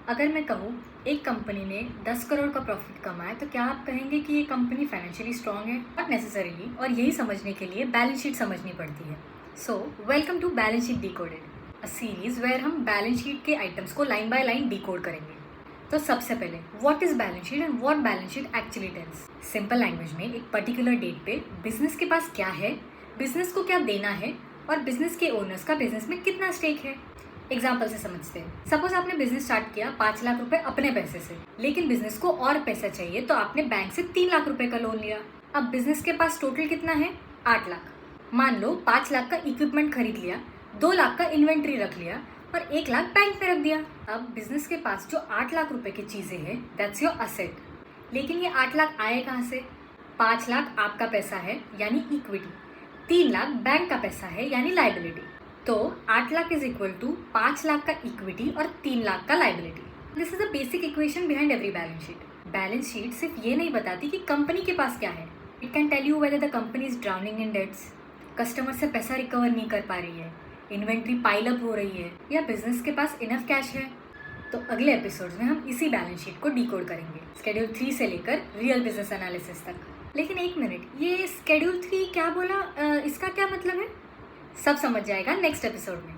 अगर मैं कहूँ एक कंपनी ने 10 करोड़ का प्रॉफिट कमाया तो क्या आप कहेंगे कि ये कंपनी फाइनेंशियली स्ट्रांग है? नॉट नेसेसरीली, और यही समझने के लिए बैलेंस शीट समझनी पड़ती है। So welcome to balance sheet decoded, a series where हम बैलेंस शीट के आइटम्स को लाइन बाय लाइन डिकोड करेंगे। तो सबसे पहले what is balance sheet and what balance sheet actually tells. Simple language में एक पर्टिकुलर डेट पे बिजनेस के पास क्या है, बिजनेस को क्या देना है और बिजनेस के ओनर्स का बिजनेस में कितना स्टेक है। एग्जाम्पल से समझते हैं। सपोज आपने बिजनेस स्टार्ट किया 5 लाख रुपए अपने पैसे से, लेकिन बिजनेस को और पैसा चाहिए तो आपने बैंक से 3 लाख रुपए का लोन लिया। अब बिजनेस के पास टोटल कितना है? 8 लाख। मान लो 5 लाख का इक्विपमेंट खरीद लिया, 2 लाख का इन्वेंट्री रख लिया और 1 लाख बैंक में रख दिया। अब बिजनेस के पास जो 8 लाख रुपए की चीजें हैं, दैट्स योर असेट। लेकिन ये 8 लाख आए कहाँ से? 5 लाख आपका पैसा है यानी इक्विटी, 3 लाख बैंक का पैसा है यानी लाइबिलिटी। तो 8 lakh is equal to 5 lakh का इक्विटी और 3 लाख का liability. This is a basic equation behind every balance sheet. Balance sheet सिर्फ ये नहीं बताती कि कंपनी के पास क्या है, it can tell you whether the company is drowning in debts, customer से पैसा रिकवर नहीं कर पा रही है, इन्वेंट्री पाइल अप हो रही है, या बिजनेस के पास इनफ कैश है। तो अगले एपिसोड्स में हम इसी बैलेंस शीट को डिकोड करेंगे, स्केड्यूल 3 से लेकर रियल बिजनेस एनालिसिस तक। लेकिन एक मिनट, ये स्केड्यूल 3 क्या बोला? इसका क्या मतलब है? सब समझ जाएगा नेक्स्ट एपिसोड में।